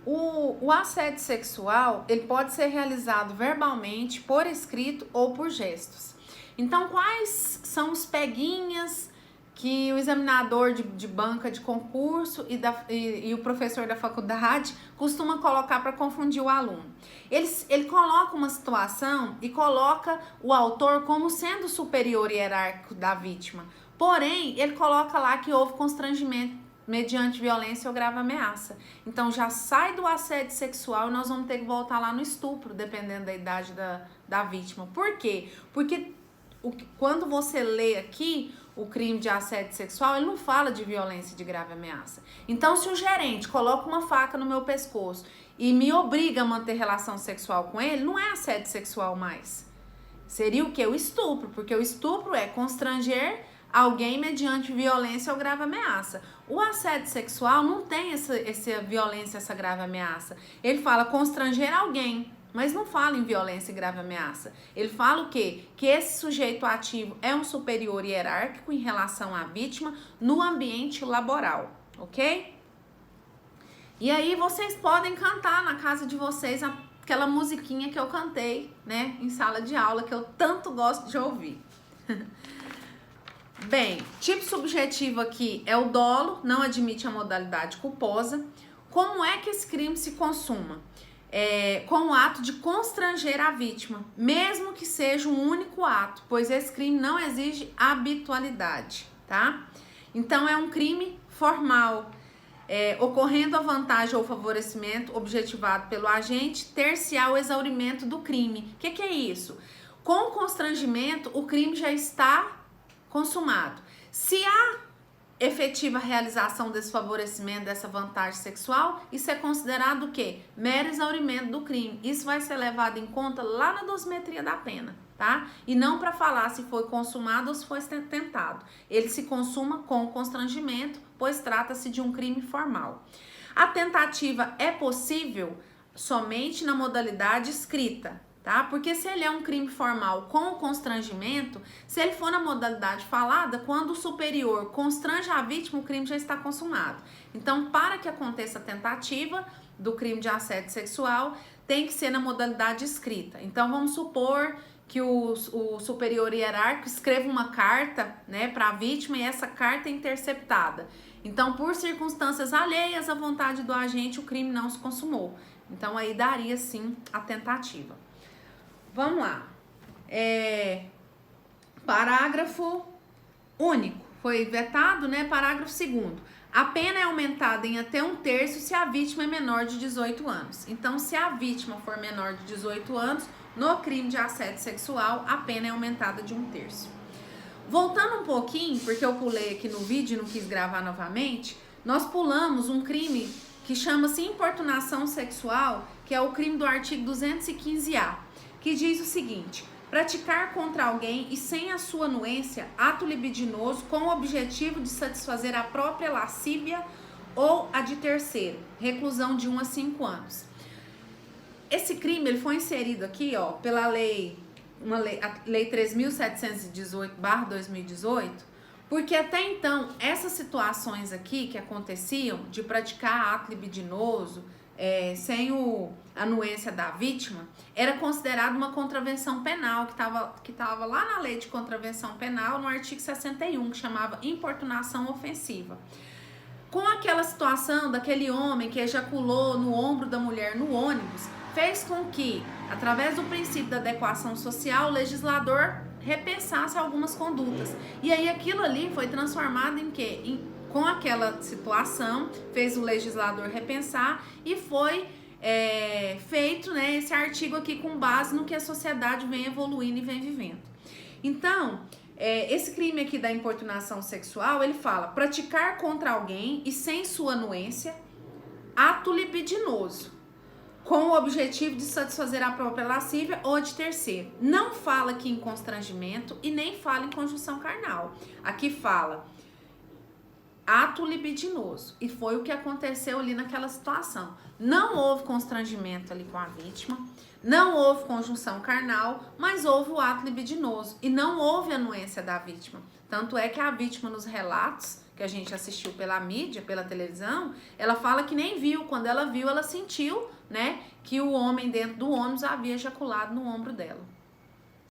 O assédio sexual, ele pode ser realizado verbalmente, por escrito ou por gestos. Então, quais são os peguinhas que o examinador de banca de concurso e o professor da faculdade costuma colocar para confundir o aluno? Ele coloca uma situação e coloca o autor como sendo superior hierárquico da vítima. Porém, ele coloca lá que houve constrangimento mediante violência ou grave ameaça. Então já sai do assédio sexual e nós vamos ter que voltar lá no estupro, dependendo da idade da vítima. Por quê? Porque quando você lê aqui o crime de assédio sexual, ele não fala de violência e de grave ameaça. Então, se o gerente coloca uma faca no meu pescoço e me obriga a manter relação sexual com ele, não é assédio sexual mais. Seria o quê? O estupro, porque o estupro é constranger alguém mediante violência ou grave ameaça. O assédio sexual não tem essa violência, essa grave ameaça. Ele fala constranger alguém, mas não fala em violência e grave ameaça. Ele fala o quê? Que esse sujeito ativo é um superior hierárquico em relação à vítima no ambiente laboral, ok? E aí vocês podem cantar na casa de vocês aquela musiquinha que eu cantei, né, em sala de aula, que eu tanto gosto de ouvir. Bem, tipo subjetivo aqui é o dolo, não admite a modalidade culposa. Como é que esse crime se consuma? Com o ato de constranger a vítima, mesmo que seja um único ato, pois esse crime não exige habitualidade, tá? Então é um crime formal, ocorrendo a vantagem ou favorecimento objetivado pelo agente, ter-se-á o exaurimento do crime. O que é isso? Com o constrangimento, o crime já está consumado. Se há efetiva realização desse favorecimento, dessa vantagem sexual, isso é considerado o quê? Mero exaurimento do crime. Isso vai ser levado em conta lá na dosimetria da pena, tá? E não para falar se foi consumado ou se foi tentado. Ele se consuma com constrangimento, pois trata-se de um crime formal. A tentativa é possível somente na modalidade escrita, tá? Porque se ele é um crime formal com constrangimento, se ele for na modalidade falada, quando o superior constrange a vítima, o crime já está consumado. Então, para que aconteça a tentativa do crime de assédio sexual, tem que ser na modalidade escrita. Então, vamos supor que o superior hierárquico escreva uma carta, né, para a vítima e essa carta é interceptada. Então, por circunstâncias alheias à vontade do agente, o crime não se consumou. Então, aí daria sim a tentativa. Vamos lá. Parágrafo único. Foi vetado, né? Parágrafo 2º. A pena é aumentada em até 1/3 se a vítima é menor de 18 anos. Então, se a vítima for menor de 18 anos, no crime de assédio sexual, a pena é aumentada de 1/3. Voltando um pouquinho, porque eu pulei aqui no vídeo e não quis gravar novamente, nós pulamos um crime que chama-se importunação sexual, que é o crime do artigo 215-A. Que diz o seguinte: praticar contra alguém e sem a sua anuência ato libidinoso com o objetivo de satisfazer a própria lascívia ou a de terceiro, reclusão de 1 a 5 anos. Esse crime ele foi inserido aqui, ó, pela a lei 3.718/2018, porque até então essas situações aqui que aconteciam de praticar ato libidinoso sem a anuência da vítima, era considerado uma contravenção penal que estava lá na lei de contravenção penal, no artigo 61, que chamava importunação ofensiva. Com aquela situação daquele homem que ejaculou no ombro da mulher no ônibus, fez com que, através do princípio da adequação social, o legislador repensasse algumas condutas. E aí aquilo ali foi transformado em quê? Com aquela situação, fez o legislador repensar e foi feito, né, esse artigo aqui com base no que a sociedade vem evoluindo e vem vivendo. Então, esse crime aqui da importunação sexual, ele fala praticar contra alguém e sem sua anuência ato libidinoso, com o objetivo de satisfazer a própria lascívia ou de terceiro. Não fala aqui em constrangimento e nem fala em conjunção carnal. Aqui fala ato libidinoso, e foi o que aconteceu ali naquela situação. Não houve constrangimento ali com a vítima, não houve conjunção carnal, mas houve o ato libidinoso e não houve anuência da vítima. Tanto é que a vítima, nos relatos que a gente assistiu pela mídia, pela televisão, ela fala que nem viu. Quando ela viu, ela sentiu, né, que o homem dentro do ônibus havia ejaculado no ombro dela.